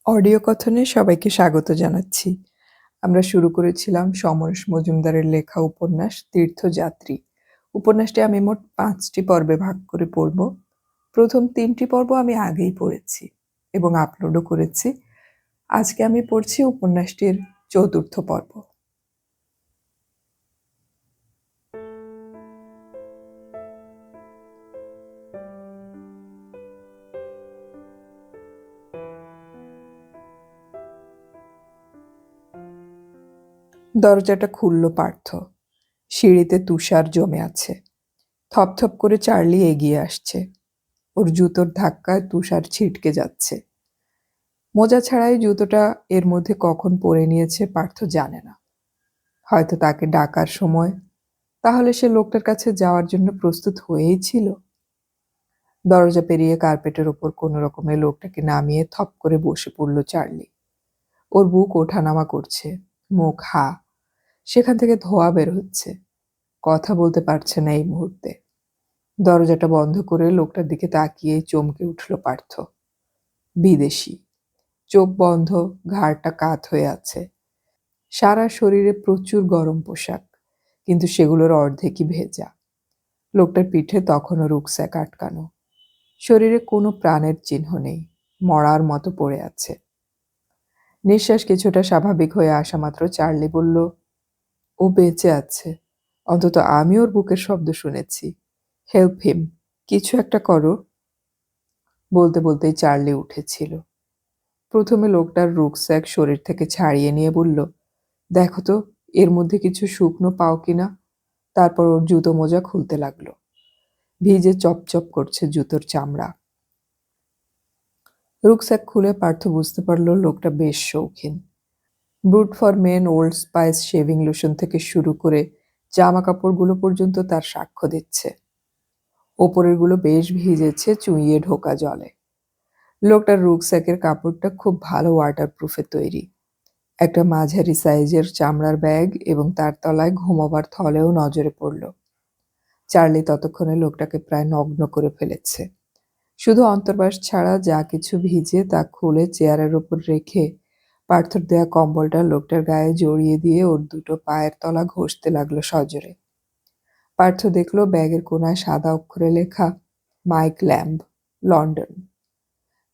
Audio কথনে সবাইকে স্বাগত জানাচ্ছি। আমরা শুরু করেছিলাম সমরেশ মজুমদারের লেখা উপন্যাস তীর্থযাত্রী। উপন্যাসটি আমি মোট ৫টি পর্বে ভাগ করে পড়ব। প্রথম ৩টি পর্ব আমি আগেই পড়েছি এবং আপলোডও করেছি। আজকে আমি পড়ছি উপন্যাসটির ৪র্থ পর্ব। দরজাটা খুলল পার্থ। সিঁড়িতে তুষার জমে আছে। থপথপ করে চার্লি এগিয়ে আসছে। ওর জুতোর ধাক্কায় তুষার ছিটকে যাচ্ছে। মোজা ছাড়াই জুতোটা এর মধ্যে কখন পরে নিয়েছে পার্থ জানে না। হয়তো তাকে ডাকার সময়। তাহলে সে লোকটার কাছে যাওয়ার জন্য প্রস্তুত হয়েই ছিল। দরজা পেরিয়ে কার্পেটের ওপর কোনো রকমে লোকটাকে নামিয়ে থপ করে বসে পড়ল চার্লি। ওর বুক ওঠানামা করছে, মুখ হা। সেখান থেকে ধোঁয়া বের হচ্ছে। কথা বলতে পারছে না এই মুহূর্তে। দরজাটা বন্ধ করে লোকটার দিকে তাকিয়ে চমকে উঠল পার্থ। বিদেশি। চোখ বন্ধ, ঘাড়টা কাত হয়ে আছে। সারা শরীরে প্রচুর গরম পোশাক, কিন্তু সেগুলোর অর্ধেকই ভেজা। লোকটার পিঠে তখনও রুকস্যাক আটকানো। শরীরে কোনো প্রাণের চিহ্ন নেই, মরার মতো পড়ে আছে। নিঃশ্বাস কিছুটা স্বাভাবিক হয়ে আসা মাত্র চার্লি বলল, ও বেঁচে আছে। অন্তত আমি ওর বুকের শব্দ শুনেছি। হেল্প হিম, কিছু একটা করো। বলতে বলতেই চার্লি উঠেছিল। প্রথমে লোকটার রুকস্যাক শরীর থেকে ছাড়িয়ে নিয়ে বলল, দেখো তো এর মধ্যে কিছু শুকনো পাও কিনা। তারপর ওর জুতো মোজা খুলতে লাগলো। ভিজে চপচপ করছে জুতোর চামড়া। রুকস্যাক খুলে পার্থ বুঝতে পারল লোকটা বেশ শৌখিন। Brut for men Old Spice shaving lotion থেকে শুরু করে জামা কাপড়গুলো পর্যন্ত তার সাক্ষ্য দিচ্ছে। ওপরের গুলো বেশ ভিজেছে চুইয়ে ঢোকা জলে। লোকটার রুকস্যাকের কাপড়টা খুব ভালো ওয়াটারপ্রুফে তৈরি। একটা মাঝারি সাইজের চামড়ার ব্যাগ এবং তার তলায় ঘুমোবার থলেও নজরে পড়ল। চার্লি ততক্ষণে লোকটাকে প্রায় নগ্ন করে ফেলেছে। শুধু অন্তর্বাস ছাড়া যা কিছু ভিজে তা খুলে চেয়ারের ওপর রেখে পার্থর দেয়া কম্বলটা লোকটার গায়ে জড়িয়ে দিয়ে ওর দুটো পায়ের তলা ঘষতে লাগলো সজোরে। পার্থ দেখল ব্যাগের কোনায় সাদা অক্ষরে লেখা মাইক ল্যাম্ব, লন্ডন।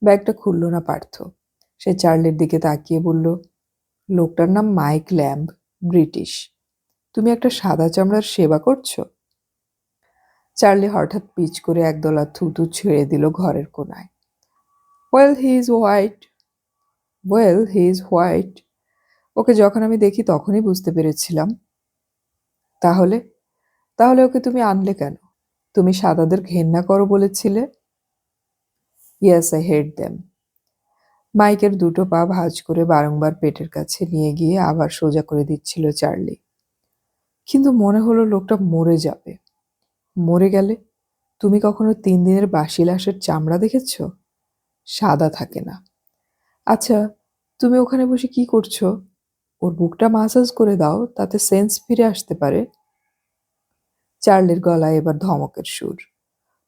ব্যাগটা খুলল না পার্থ। সে চার্লির দিকে তাকিয়ে বলল, লোকটার নাম মাইক ল্যাম্ব, ব্রিটিশ। তুমি একটা সাদা চামড়ার সেবা করছো? চার্লি হঠাৎ পিচ করে একদলা থুতু ছেড়ে দিল ঘরের কোনায়। Well he is white. Well he is white. ওকে যখন আমি দেখি তখনই বুঝতে পেরেছিলাম। তাহলে তাহলে ওকে তুমি আনলে কেন? তুমি সাদাদের ঘেন্না করো বলেছিলে। Yes, I hate them. মাইকের দুটো পা ভাঁজ করে বারংবার পেটের কাছে নিয়ে গিয়ে আবার সোজা করে দিচ্ছিল চার্লি। কিন্তু মনে হলো লোকটা মরে যাবে। মরে গেলে? তুমি কখনো ৩ দিনের বাসি লাশের চামড়া দেখেছ? সাদা থাকে না। আচ্ছা, তুমি ওখানে বসে কি করছো? ওর বুকটা মাসাজ করে দাও, তাতে সেন্স ফিরে আসতে পারে। চার্লির গলায় এবার ধমকের সুর।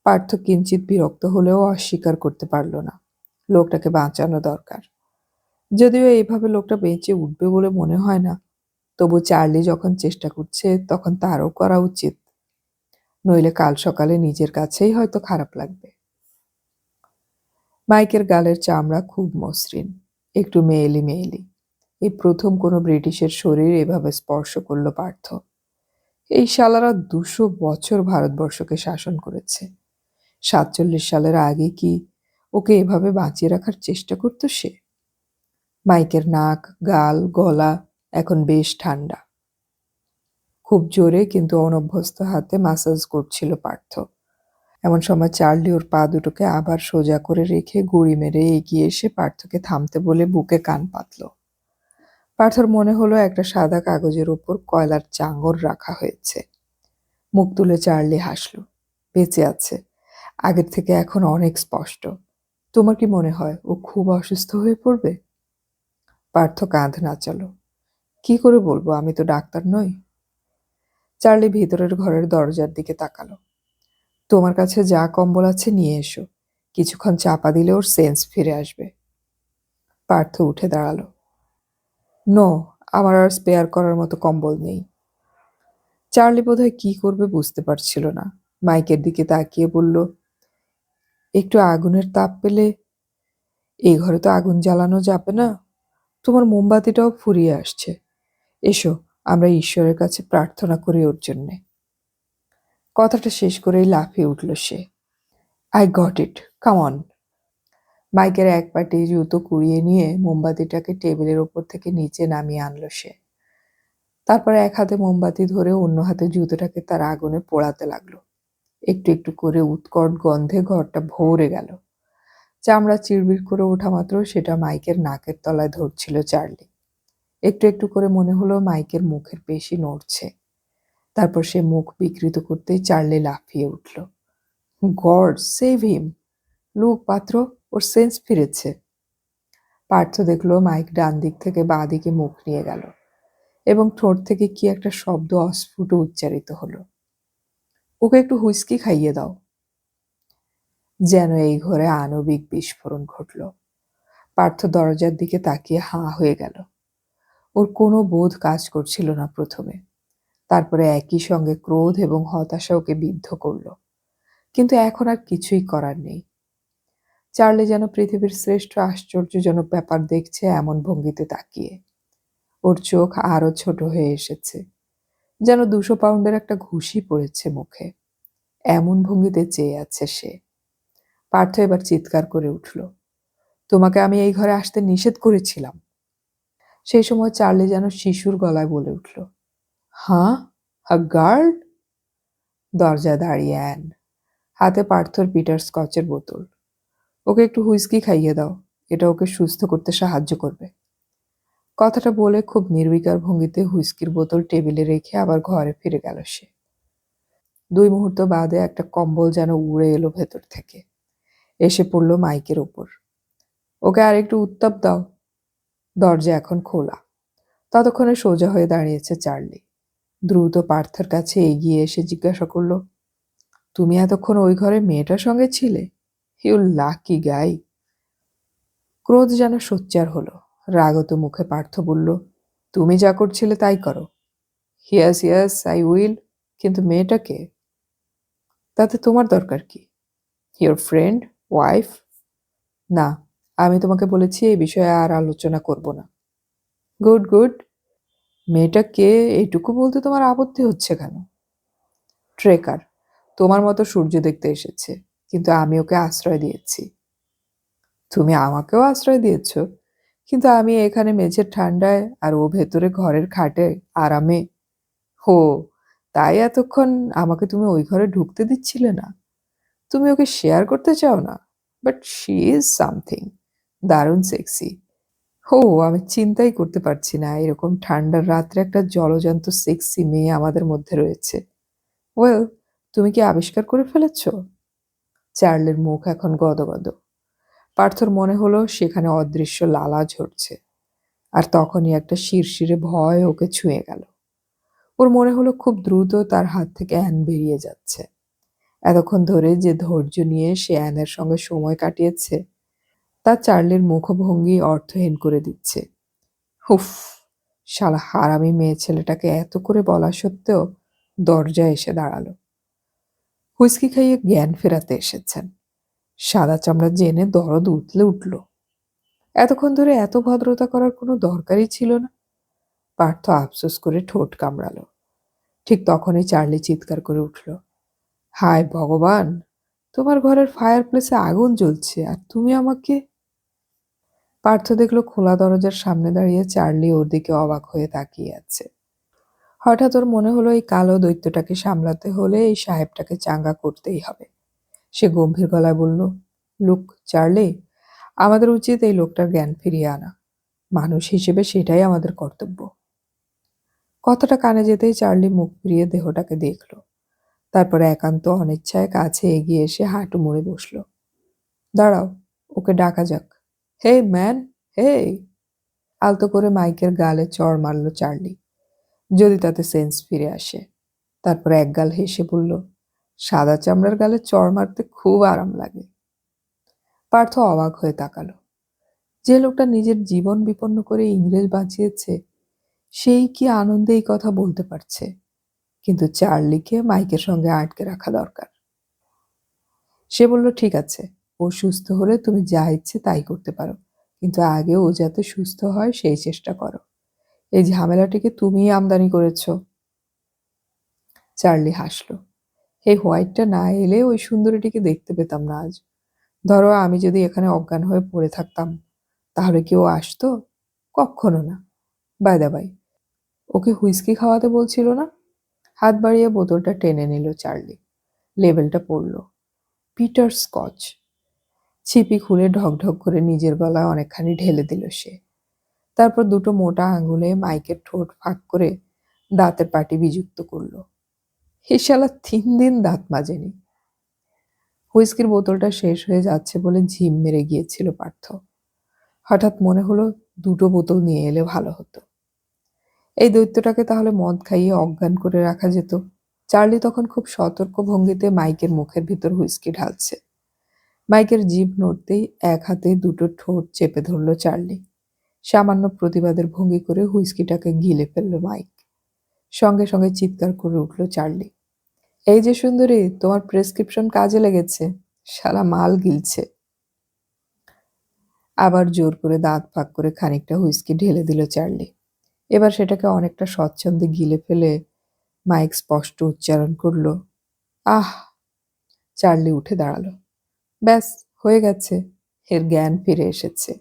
পার্থ কিঞ্চিত বিরক্ত হলেও অস্বীকার করতে পারল না। লোকটাকে বাঁচানো দরকার। যদিও এইভাবে লোকটা বেঁচে উঠবে বলে মনে হয় না, তবু চার্লি যখন চেষ্টা করছে তখন তারও করা উচিত। নইলে কাল সকালে নিজের কাছেই হয়তো খারাপ লাগবে। মাইকের গালের চামড়া খুব মসৃণ, একটু মেয়েলি মেয়েলি। এই প্রথম কোনো ব্রিটিশের শরীর এভাবে স্পর্শ করল পার্থ। এই শালারা ২০০ বছর ভারতবর্ষকে শাসন করেছে। ৪৭ সালের আগে কি ওকে এভাবে বাঁচিয়ে রাখার চেষ্টা করতো সে? মাইকের নাক, গাল, গলা এখন বেশ ঠান্ডা। খুব জোরে কিন্তু অনভ্যস্ত হাতে মাসাজ করছিল পার্থ। এমন সময় চার্লি ওর পা দুটোকে আবার সোজা করে রেখে গুঁড়ি মেরে এগিয়ে এসে পার্থকে থামতে বলে বুকে কান পাতল। পার্থর মনে হলো একটা সাদা কাগজের ওপর কয়লার চাঙড় রাখা হয়েছে। মুখ তুলে চার্লি হাসল। বেঁচে আছে, আগের থেকে এখন অনেক স্পষ্ট। তোমার কি মনে হয় ও খুব অসুস্থ হয়ে পড়বে? পার্থ কাঁধ নাচালো। কি করে বলবো, আমি তো ডাক্তার নই। চার্লি ভিতরের ঘরের দরজার দিকে তাকালো। তোমার কাছে যা কম্বল আছে নিয়ে এসো। কিছুক্ষণ চাপা দিলে ওর সেন্স ফিরে আসবে। পার্থ উঠে দাঁড়ালো। নো, আমার আর স্পেয়ার করার মতো কম্বল নেই। চার্লি বোধহয় কি করবে বুঝতে পারছিল না। মাইকের দিকে তাকিয়ে বলল, একটু আগুনের তাপ পেলে। এই ঘরে তো আগুন জ্বালানো যাবে না। তোমার মোমবাতিটাও ফুরিয়ে আসছে। এসো, আমরা ঈশ্বরের কাছে প্রার্থনা করি ওর জন্যে। কথাটা শেষ করেই লাফিয়ে উঠল সে। I got it, come on. মাইকের এক পাটি জুতো কুড়িয়ে নিয়ে মোমবাতিটাকে টেবিলের ওপর থেকে নিচে নামিয়ে আনলো সে। তারপর এক হাতে মোমবাতি ধরে অন্য হাতে জুতোটাকে তার আগুনে পোড়াতে লাগলো। একটু একটু করে উৎকট গন্ধে ঘরটা ভরে গেল। চামড়া চিড়বিড় করে ওঠা মাত্র সেটা মাইকের নাকের তলায় ধরছিল চার্লি। একটু একটু করে মনে হলো মাইকের মুখের পেশি নড়ছে। তারপর সে মুখ বিকৃত করতেই চার্লি লাফিয়ে উঠল। গড সেভ হিম! লুক পাত্র, ওর সেন্স ফিরেছে। পার্থ দেখলো মাইক ডান দিক থেকে বাঁ দিকে মুখ নিয়ে গেল এবং ঠোঁট থেকে কি একটা শব্দ অস্ফুট উচ্চারিত হলো। ওকে একটু হুইস্কি খাইয়ে দাও। যেন এই ঘরে আণবিক বিস্ফোরণ ঘটল। পার্থ দরজার দিকে তাকিয়ে হাঁ হয়ে গেল। ওর কোনো বোধ কাজ করছিল না প্রথমে। তারপরে একই সঙ্গে ক্রোধ এবং হতাশা ওকে বিদ্ধ করল। কিন্তু এখন আর কিছুই করার নেই। চার্লি যেন পৃথিবীর শ্রেষ্ঠ আশ্চর্যজনক ব্যাপার দেখছে এমন ভঙ্গিতে তাকিয়ে। ওর চোখ আরো ছোট হয়ে এসেছে, যেন 200 পাউন্ডের একটা ঘুষি পড়েছে মুখে। এমন ভঙ্গিতে চেয়ে আছে সে। পার্থ এবার চিৎকার করে উঠল, তোমাকে আমি এই ঘরে আসতে নিষেধ করেছিলাম। সেই সময় চার্লি যেন শিশুর গলায় বলে উঠল, হ্যাঁ, আ গার্ল? দরজায় দাঁড়িয়ে অ্যান, হাতে পার্থর পিটার স্কচের বোতল। ওকে একটু হুইস্কি খাইয়ে দাও, এটা ওকে সুস্থ করতে সাহায্য করবে। কথাটা বলে খুব নির্বিকার ভঙ্গিতে হুইস্কির বোতল টেবিলে রেখে আবার ঘরে ফিরে গেল সে। 2 মুহূর্ত বাদে একটা কম্বল যেন উড়ে এলো ভেতর থেকে, এসে পড়ল মাইকের ওপর। ওকে আর একটু উত্তাপ দাও। দরজা এখন খোলা। ততক্ষণে সোজা হয়ে দাঁড়িয়েছে চার্লি। দ্রুত পার্থের কাছে এগিয়ে এসে জিজ্ঞাসা করল, তুমি এতক্ষণ ওই ঘরে মেয়েটার সঙ্গে ছিলে? ইউ লাকি গাই। ক্রোধ যেন সোচ্চার হলো। রাগত মুখে পার্থ বলল, তুমি যা করছিলে তাই করো। ইয়েস ইয়েস আই উইল, কিন্তু মেয়েটাকে? তাতে তোমার দরকার কি? Your friend, wife? না, আমি তোমাকে বলেছি এই বিষয়ে আর আলোচনা করব না। Good good. মেয়েটা কে এইটুকু বলতে তোমার আপত্তি হচ্ছে কেন? ট্রেকার, তোমার মতো সূর্য দেখতে এসেছে, কিন্তু আমি ওকে আশ্রয় দিয়েছি। তুমি আমাকেও আশ্রয় দিয়েছ, কিন্তু আমি এখানে মেঝের ঠান্ডায় আর ও ভেতরে ঘরের খাটে আরামে। হো, তাই এতক্ষণ আমাকে তুমি ওই ঘরে ঢুকতে দিচ্ছিলে না? তুমি ওকে শেয়ার করতে চাও না? বাট শি ইজ সামথিং, দারুণ সেক্সি। হো, আমি চিন্তাই করতে পারছি না এরকম ঠান্ডার রাত্রে একটা জলজান্ত সেক্সি মেয়ে আমাদের মধ্যে রয়েছে। ওয়েল, তুমি কি আবিষ্কার করে ফেলেছ? চার্লের মুখ এখন গদগদ। পার্থর মনে হলো সেখানে অদৃশ্য লালা ঝরছে। আর তখনই একটা শিরশিরে ভয় ওকে ছুঁয়ে গেল। ওর মনে হলো খুব দ্রুত তার হাত থেকে অ্যান বেরিয়ে যাচ্ছে। এতক্ষণ ধরে যে ধৈর্য নিয়ে সে অ্যানের সঙ্গে সময় কাটিয়েছে তা চার্লির মুখভঙ্গি অর্থহীন করে দিচ্ছে। হুফ, শালা হারামি মেয়ে ছেলেটাকে এত করে বলা সত্ত্বেও দরজায় এসে দাঁড়ালো। হুইস্কি খাইয়ে জ্ঞান ফেরাতে এসেছেন। সাদা চামড়া জেনে দরদ উতলে উঠল। এতক্ষণ ধরে এত ভদ্রতা করার কোনো দরকারই ছিল না। পার্থ আফসোস করে ঠোঁট কামড়ালো। ঠিক তখনই চার্লি চিৎকার করে উঠল, হায় ভগবান, তোমার ঘরের ফায়ার প্লেসে আগুন জ্বলছে আর তুমি আমাকে। পার্থ দেখলো খোলা দরজার সামনে দাঁড়িয়ে চার্লি ওর দিকে অবাক হয়ে তাকিয়ে আছে। হঠাৎ ওর মনে হলো এই কালো দৈত্যটাকে সামলাতে হলে এই সাহেবটাকে চাঙ্গা করতেই হবে। সে গম্ভীর গলায় বলল, লুক চার্লি, আমাদের উচিত এই লোকটার জ্ঞান ফিরিয়ে আনা। মানুষ হিসেবে সেটাই আমাদের কর্তব্য। কথাটা কানে যেতেই চার্লি মুখ ফিরিয়ে দেহটাকে দেখল। তারপরে একান্ত অনিচ্ছায় কাছে এগিয়ে এসে হাঁটু মুড়ে বসল। দাঁড়াও, ওকে ডাকা যাক। হে ম্যান, হে! আলতো করে মাইকের গালে চড় মারল চার্লি, যদি তাতে সেন্স ফিরে আসে। তারপর একগাল হেসে বলল, সাদা চামড়ার গালে চড় মারতে খুব আরাম লাগে। পার্থ অবাক হয়ে তাকালো। যে লোকটা নিজের জীবন বিপন্ন করে ইংরেজ বাঁচিয়েছে, সেই কি আনন্দে এই কথা বলতে পারছে? কিন্তু চার্লিকে মাইকের সঙ্গে আটকে রাখা দরকার। সে বলল, ঠিক আছে, ও সুস্থ হলে তুমি যা ইচ্ছে তাই করতে পারো, কিন্তু আগে ও যাতে সুস্থ হয় সেই চেষ্টা করো। এই ঝামেলাটিকে তুমিই আমদানি করেছ। চার্লি হাসল। এই হোয়াইটটা না এলে ওই সুন্দরীটিকে দেখতে পেতাম না আজ। ধরো আমি যদি এখানে অজ্ঞান হয়ে পড়ে থাকতাম, তাহলে কি ও আসতো? কক্ষনো না। বাই দা বাই, ওকে হুইস্কি খাওয়াতে বলছিল না? হাত বাড়িয়ে বোতলটা টেনে নিল চার্লি। লেবেলটা পড়ল, পিটার স্কচ। ছিপি খুলে ঢকঢক করে নিজের গলায় অনেকখানি ঢেলে দিল সে। তারপর দুটো মোটা আঙুলে মাইকের ঠোঁট ফাঁক করে দাঁতের পাটি বিযুক্ত করল। এ শালা 3 দিন দাঁত মাজেনি। হুইস্কির বোতলটা শেষ হয়ে যাচ্ছে বলে ঝিম মেরে গিয়েছিল পার্থ। হঠাৎ মনে হলো দুটো বোতল নিয়ে এলে ভালো হতো। এই দৈত্যটাকে তাহলে মদ খাইয়ে অজ্ঞান করে রাখা যেত। চার্লি তখন খুব সতর্ক ভঙ্গিতে মাইকের মুখের ভিতর হুইস্কি ঢালছে। মাইকের জিভ নড়তেই এক হাতে দুটো ঠোঁট চেপে ধরল চার্লি। সামান্য প্রতিবাদের ভঙ্গি করে হুইস্কিটাকে গিলে ফেলল মাইক। সঙ্গে সঙ্গে চিৎকার করে উঠল চার্লি, এই যে সুন্দরী, তোমার প্রেসক্রিপশন কাজে লেগেছে। শালা মাল গিলছে। আবার জোর করে দাঁত ফাঁক করে খানিকটা হুইস্কি ঢেলে দিল চার্লি। এবার সেটাকে অনেকটা স্বচ্ছন্দে গিলে ফেলে মাইক স্পষ্ট উচ্চারণ করল, আহ। চার্লি উঠে দাঁড়ালো। ব্যাস, হয়ে গেছে। এর জ্ঞান ফিরে এসেছে।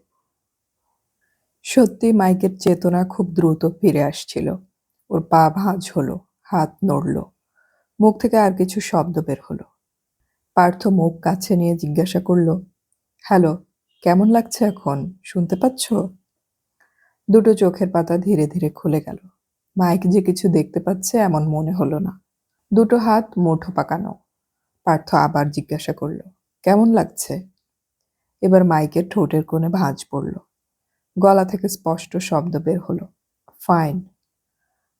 সত্যি মাইকের চেতনা খুব দ্রুত ফিরে আসছিল। ওর পা ভাঁজ হলো, হাত নড়ল, মুখ থেকে আর কিছু শব্দ বের হলো। পার্থ মুখ কাছে নিয়ে জিজ্ঞাসা করল, হ্যালো, কেমন লাগছে এখন? শুনতে পাচ্ছ? দুটো চোখের পাতা ধীরে ধীরে খুলে গেল। মাইক যে কিছু দেখতে পাচ্ছে এমন মনে হলো না। দুটো হাত মুঠো পাকানো। পার্থ আবার জিজ্ঞাসা করল, কেমন লাগছে? এবার মাইকের ঠোঁটের কোণে ভাঁজ পড়ল। গলা থেকে স্পষ্ট শব্দ বের হলো, ফাইন।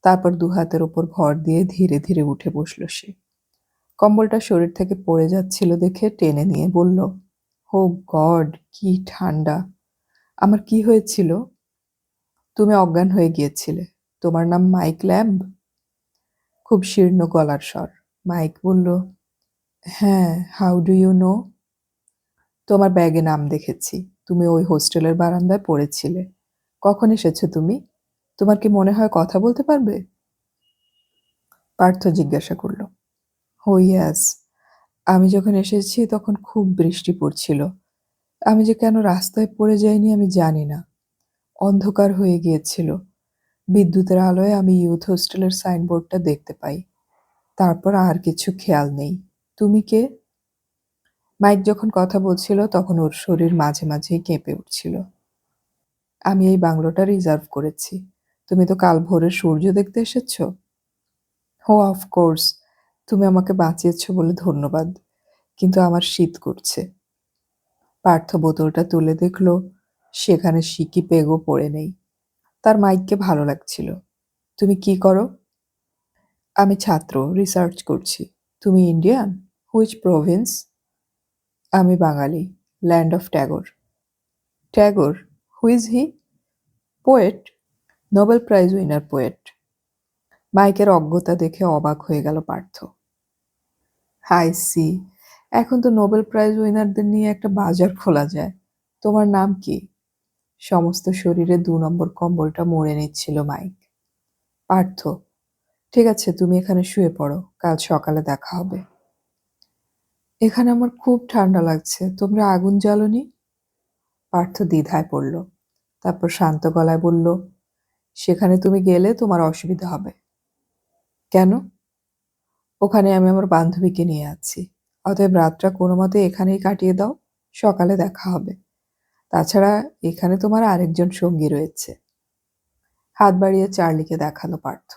তারপর দু হাতের ওপর ভর দিয়ে ধীরে ধীরে উঠে বসল সে। কম্বলটা শরীর থেকে পড়ে যাচ্ছিল দেখে টেনে নিয়ে বলল, ও গড, কি ঠান্ডা। আমার কি হয়েছিল? তুমি অজ্ঞান হয়ে গিয়েছিলে। তোমার নাম মাইক ল্যাম্ব? খুব শীর্ণ গলার স্বর। মাইক বলল, হ্যাঁ, হাউ ডু ইউ নো? তোমার ব্যাগে নাম দেখেছি। তুমি ওই হোস্টেলের বারান্দায় পড়েছিলে। কখন এসেছো তুমি? তোমার কি মনে হয় কথা বলতে পারবে? পার্থ জিজ্ঞাসা করল, ও ইয়াস। আমি যখন এসেছি তখন খুব বৃষ্টি পড়ছিল। আমি যে কেন রাস্তায় পড়ে যাইনি আমি জানি না। অন্ধকার হয়ে গিয়েছিল। বিদ্যুতের আলোয় আমি ইউথ হোস্টেলের সাইনবোর্ডটা দেখতে পাই। তারপর আর কিছু খেয়াল নেই। তুমি কে? মাইক যখন কথা বলছিল তখন ওর শরীর মাঝে মাঝেই কেঁপে উঠছিল। আমি এই বাংলোটা রিজার্ভ করেছি। তুমি তো কাল ভোরের সূর্য দেখতে এসেছ। ও অফকোর্স। তুমি আমাকে বাঁচিয়েছ বলে ধন্যবাদ, কিন্তু আমার শীত করছে। পার্থ বোতলটা তুলে দেখল সেখানে সিকি পেগও পড়ে নেই। তার মাইককে ভালো লাগছিল। তুমি কি করো? আমি ছাত্র, রিসার্চ করছি। তুমি ইন্ডিয়ান? Which province? আমি বাঙালি, land of Tagore. Tagore? Who's he? Poet? Nobel prize winner poet. মাইকের অজ্ঞতা দেখে অবাক হয়ে গেল পার্থ। হাই সি, এখন তো নোবেল প্রাইজ উইনারদের নিয়ে একটা বাজার খোলা যায়। তোমার নাম কি? সমস্ত শরীরে 2 নম্বর কম্বলটা মুড়ে নিচ্ছিল মাইক। পার্থ। ঠিক আছে, তুমি এখানে শুয়ে পড়ো, কাল সকালে দেখা হবে। এখানে আমার খুব ঠান্ডা লাগছে, তোমরা আগুন জ্বালোনি? পার্থ দ্বিধায় পড়ল। তারপর শান্ত গলায় বলল, সেখানে তুমি গেলে তোমার অসুবিধা হবে। কেন? ওখানে আমি আমার বান্ধবীকে নিয়ে আছি। অতএব রাতটা কোনো মতে এখানেই কাটিয়ে দাও, সকালে দেখা হবে। তাছাড়া এখানে তোমার আরেকজন সঙ্গী রয়েছে। হাত বাড়িয়ে চার্লিকে দেখালো পার্থ।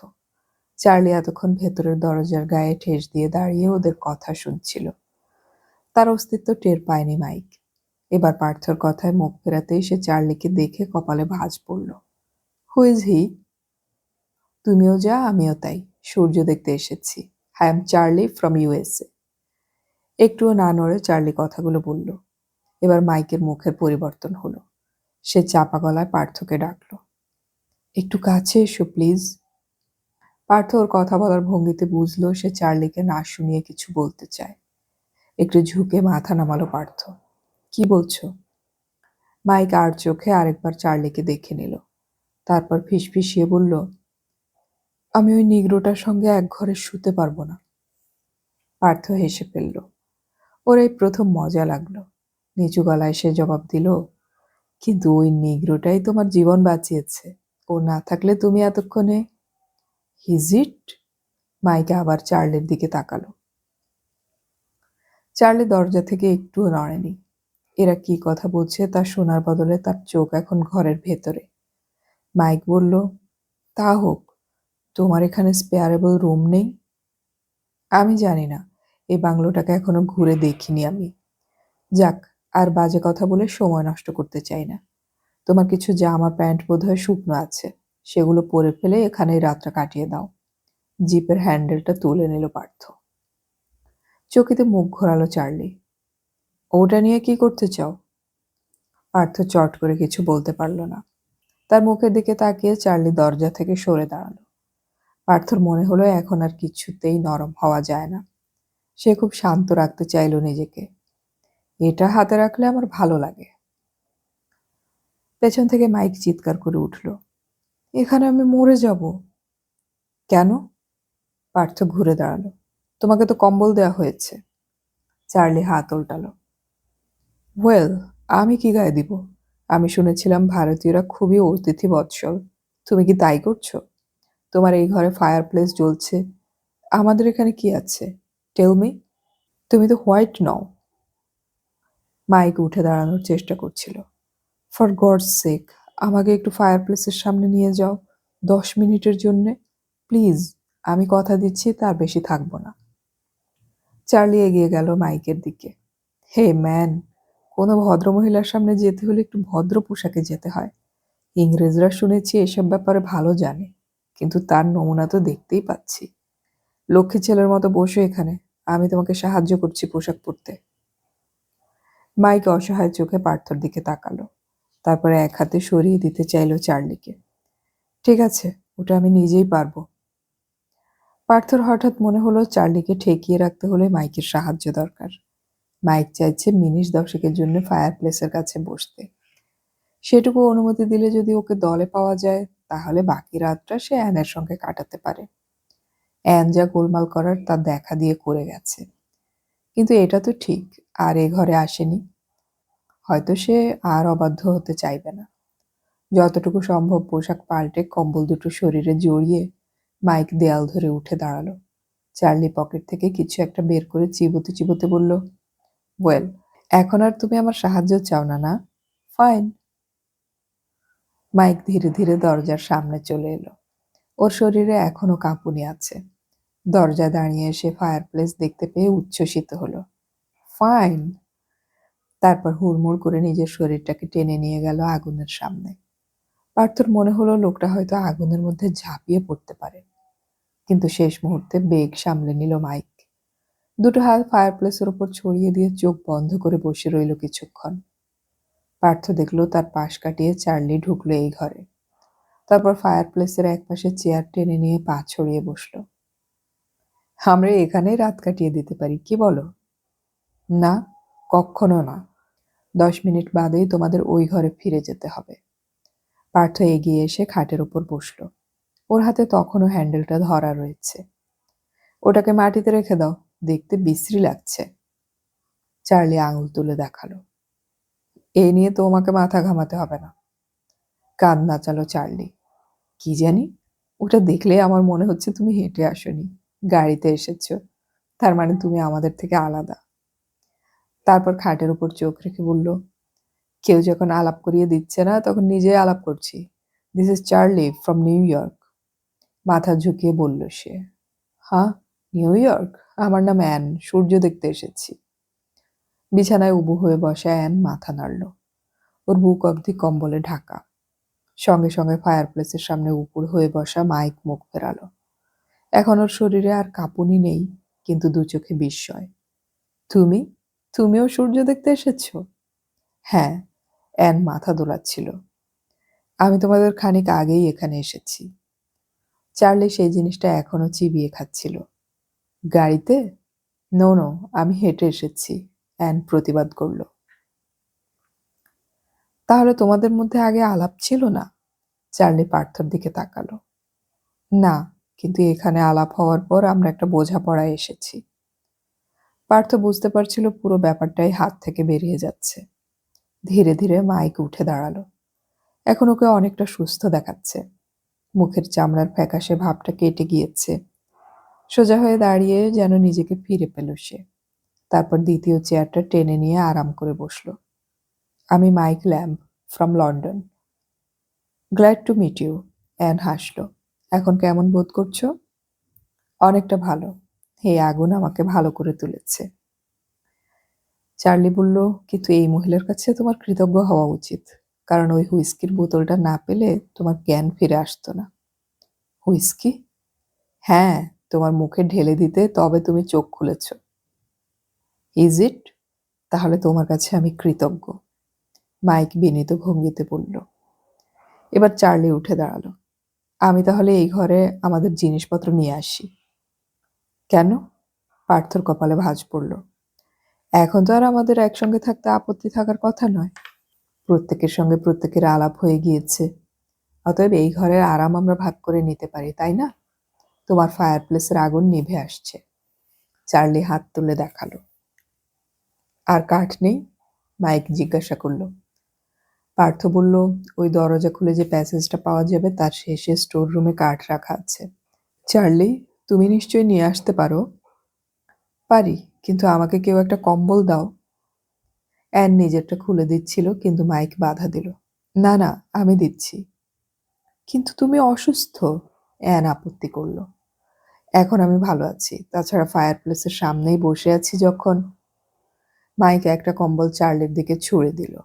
চার্লি এতক্ষণ ভেতরের দরজার গায়ে ঠেস দিয়ে দাঁড়িয়ে ওদের কথা শুনছিল। তার অস্তিত্ব টের পায়নি মাইক। এবার পার্থর কথায় মুখ ফেরাতেই সে চার্লিকে দেখে কপালে ভাঁজ পড়ল। Who is he? তুমিও যা, আমিও তাই। সূর্য দেখতে এসেছি। I am Charlie from USA. একটুও না নড়ে চার্লি কথাগুলো বলল। এবার মাইকের মুখের পরিবর্তন হলো। সে চাপা গলায় পার্থকে ডাকল, একটু কাছে এসো প্লিজ। পার্থ ওর কথা বলার ভঙ্গিতে বুঝলো সে চার্লিকে না শুনিয়ে কিছু বলতে চায়। একটু ঝুঁকে মাথা নামালো পার্থ। কি বলছো? মাইক আর চোখে আরেকবার চার্লিকে দেখে নিল, তারপর ফিসফিসিয়ে বলল, আমি ওই নিগ্রোটার সঙ্গে এক ঘরে শুতে পারবো না। পার্থ হেসে ফেলল। ওর এই প্রথম মজা লাগলো। নিচু গলায় সে জবাব দিল, কিন্তু ওই নিগ্রোটাই তোমার জীবন বাঁচিয়েছে। ও না থাকলে তুমি এতক্ষণে। হিজ ইট? মাইকে আবার চার্লির দিকে তাকালো। চার্লি দরজা থেকে একটুও নড়েনি। এরা কি কথা বলছে তা শোনার বদলে তার চোখ এখন ঘরের ভেতরে। মাইক বলল, তা হোক, তোমার এখানে স্পেয়ারেবল রুম নেই? আমি জানি না, এই বাংলোটাকে এখনো ঘুরে দেখিনি আমি। যাক, আর বাজে কথা বলে সময় নষ্ট করতে চাই না। তোমার কিছু জামা প্যান্ট বোধহয় শুকনো আছে, সেগুলো পরে ফেলে এখানেই রাতটা কাটিয়ে দাও। জিপের হ্যান্ডেলটা তুলে নিল পার্থ। চকিতে মুখ ঘোরালো চার্লি। ওটা নিয়ে কি করতে চাও? পার্থ চট করে কিছু বলতে পারল না। তার মুখের দিকে তাকিয়ে চার্লি দরজা থেকে সরে দাঁড়ালো। পার্থর মনে হলো এখন আর কিছুতেই নরম হওয়া যায় না। সে খুব শান্ত রাখতে চাইল নিজেকে। এটা হাতে রাখলে আমার ভালো লাগে। পেছন থেকে মাইক চিৎকার করে উঠল, এখানে আমি মরে যাব। কেন? পার্থ ঘুরে দাঁড়ালো। তোমাকে তো কম্বল দেওয়া হয়েছে। চার্লি হাত উল্টালো। ওয়েল, আমি কি গায়ে দিব? আমি শুনেছিলাম ভারতীয়রা খুবই অতিথি বৎসল। তুমি কি তাই করছো? তোমার এই ঘরে ফায়ার প্লেস জ্বলছে, আমাদের এখানে কি আছে? Tell me. তুমি তো হোয়াইট নও। মাইক উঠে দাঁড়ানোর চেষ্টা করছিল। ফর গডস সেক, আমাকে একটু ফায়ার প্লেসের সামনে নিয়ে যাও 10 মিনিটের জন্যে প্লিজ। আমি কথা দিচ্ছি তার বেশি থাকবো না। চার্লি এগিয়ে গেল মাইকের দিকে। হে ম্যান, কোনো ভদ্রমহিলার সামনে যেতে হলে একটু ভদ্র পোশাকে যেতে হয়। ইংরেজরা শুনেছি এসব ব্যাপারে ভালো জানে, কিন্তু তার নমুনা তো দেখতেই পাচ্ছি। লক্ষ্মী ছেলের মতো বসে এখানে, আমি তোমাকে সাহায্য করছি পোশাক পরতে। মাইক অসহায় চোখে পার্থর দিকে তাকালো, তারপরে এক হাতে সরিয়ে দিতে চাইল চার্লিকে। ঠিক আছে, ওটা আমি নিজেই পারবো। পার্থর হঠাৎ মনে হলো চার্লিকে ঠেকিয়ে রাখতে হলে মাইকের সাহায্য দরকার। মাইক চাইছে মিনিট 10-এর জন্য ফায়ার প্লেসের কাছে বসতে। সেটুকু অনুমতি দিলে যদি ওকে দলে পাওয়া যায়, তাহলে বাকি রাতটা সে অ্যানের সঙ্গে কাটাতে পারে। অ্যান যা গোলমাল করার তা দেখা দিয়ে করে গেছে। কিন্তু এটা তো ঠিক, আর এ ঘরে আসেনি। হয়তো সে আর অবাধ্য হতে চাইবে না। যতটুকু সম্ভব পোশাক পাল্টে কম্বল দুটো শরীরে জড়িয়ে মাইক দেয়াল ধরে উঠে দাঁড়ালো। চার্লি পকেট থেকে কিছু একটা বের করে চিবোতে চিবোতে বলল, ওয়েল, এখন আর তুমি আমার সাহায্য চাও না, না? ফাইন। মাইক ধীরে ধীরে দরজার সামনে চলে এলো। ওর শরীরে এখনো কাঁপুনি আছে। দরজায় দাঁড়িয়ে এসে ফায়ার প্লেস দেখতে পেয়ে উচ্ছ্বসিত হলো। ফাইন। তারপর হুড়মুড় করে নিজের শরীরটাকে টেনে নিয়ে গেল আগুনের সামনে। পার্থর মনে হলো লোকটা হয়তো আগুনের মধ্যে ঝাঁপিয়ে পড়তে পারে, কিন্তু শেষ মুহূর্তে বেগ সামলে নিল মাইক। দুটো হাত ফায়ার প্লেসের উপর ছড়িয়ে দিয়ে চোখ বন্ধ করে বসে রইল কিছুক্ষণ। পার্থ দেখলো তার পাশ কাটিয়ে চার্লি ঢুকলো এই ঘরে। তারপর ফায়ার প্লেসের একপাশে চেয়ার টেনে নিয়ে পা ছড়িয়ে বসলো। আমরা এখানেই রাত কাটিয়ে দিতে পারি, কি বলো? না, কখনো না। 10 মিনিট বাদেই তোমাদের ওই ঘরে ফিরে যেতে হবে। পার্থ এগিয়ে এসে খাটের উপর বসল। ওর হাতে তখনও হ্যান্ডেলটা ধরা রয়েছে। ওটাকে মাটিতে রেখে দাও, দেখতে বিশ্রী লাগছে। চার্লি আঙুল তুলে দেখালো। এই নিয়ে তোমাকে মাথা ঘামাতে হবে না। কাঁধ নাচালো চার্লি। কি জানি, ওটা দেখলে আমার মনে হচ্ছে তুমি হেঁটে আসোনি, গাড়িতে এসেছো। তার মানে তুমি আমাদের থেকে আলাদা। তারপর খাটের উপর চোখ রেখে বলল, কেউ যখন আলাপ করিয়ে দিচ্ছে না, তখন নিজেই আলাপ করছি। This is Charlie from new York. মাথা ঝুঁকিয়ে বলল সে। হ্যাঁ, নিউ ইয়র্ক? আমার নাম অ্যান, সূর্য দেখতে এসেছি। বিছানায় উবু হয়ে বসা অ্যান মাথা নাড়ল। ওর বুক অবধি কম্বলে ঢাকা। সঙ্গে সঙ্গে ফায়ার প্লেসের সামনে উপুড় হয়ে বসা মাইক মুখ ফেরালো। এখন ওর শরীরে আর কাঁপুনি নেই, কিন্তু দু চোখে বিস্ময়। তুমি? তুমিও সূর্য দেখতে এসেছো? হ্যাঁ, অ্যান মাথা দোলাচ্ছিল। আমি তোমাদের খানিক আগেই এখানে এসেছি। চার্লি সেই জিনিসটা এখনো চিবিয়ে খাচ্ছিল। গাড়িতে? নো, নো, আমি হেঁটে এসেছি, অ্যান প্রতিবাদ করল। তাহলে তোমাদের মধ্যে আগে আলাপ ছিল না? চার্লি পার্থর দিকে তাকালো। না, কিন্তু এখানে আলাপ হওয়ার পর আমরা একটা বোঝাপড়ায় এসেছি। পার্থ বুঝতে পারছিল পুরো ব্যাপারটাই হাত থেকে বেরিয়ে যাচ্ছে। ধীরে ধীরে মাইক উঠে দাঁড়ালো। এখন ওকে অনেকটা সুস্থ দেখাচ্ছে। মুখের চামড়ার ফ্যাকাশে ভাবটা কেটে গিয়েছে। সোজা হয়ে দাঁড়িয়ে যেন নিজেকে ফিরে পেল সে। তারপর দ্বিতীয় চেয়ারটা টেনে নিয়ে আরাম করে বসল। আমি Mike Lamb, from London. Glad to meet you. Ann হাসল। এখন কেমন বোধ করছো? অনেকটা ভালো। এই আগুন আমাকে ভালো করে তুলেছে। চার্লি বলল, কিন্তু এই মহিলার কাছে তোমার কৃতজ্ঞ হওয়া উচিত, কারণ ওই হুইস্কির বোতলটা না পেলে তোমার জ্ঞান ফিরে আসতো না। হুইস্কি? হ্যাঁ, তোমার মুখে ঢেলে দিতে তবে তুমি চোখ খুলেছ। Is it? তাহলে তোমার কাছে আমি কৃতজ্ঞ। মাইক বিনীত ভঙ্গিতে বলল। এবার চার্লি উঠে দাঁড়ালো। আমি তাহলে এই ঘরে আমাদের জিনিসপত্র নিয়ে আসি। কেন? পার্থর কপালে ভাঁজ পড়ল। এখন তো আর আমাদের একসঙ্গে থাকতে আপত্তি থাকার কথা নয়। প্রত্যেকের সঙ্গে প্রত্যেকের আলাপ হয়ে গিয়েছে। অতএব এই ঘরের আরাম আমরা ভাগ করে নিতে পারি, তাই না? তোমার ফায়ারপ্লেসের আগুন নিভে আসছে। চার্লি হাত তুলে দেখালো। আর কাঠ নেই? মাইক জিজ্ঞাসা করল। পার্থ বলল, ওই দরজা খুলে যে প্যাসেজটা পাওয়া যাবে তার শেষে স্টোর রুমে কাঠ রাখা আছে। চার্লি, তুমি নিশ্চয়ই নিয়ে আসতে পারো। পারি, কিন্তু আমাকে কেউ একটা কম্বল দাও। অ্যান নিজেরটা খুলে দিচ্ছিল, কিন্তু মাইক বাধা দিল। না না, আমি দিচ্ছি। কিন্তু তুমি অসুস্থ, অ্যান আপত্তি করল। এখন আমি ভালো আছি, তাছাড়া ফায়ারপ্লেসের সামনেই বসে আছি যখন। মাইক একটা কম্বল চার্লির দিকে ছুঁড়ে দিল।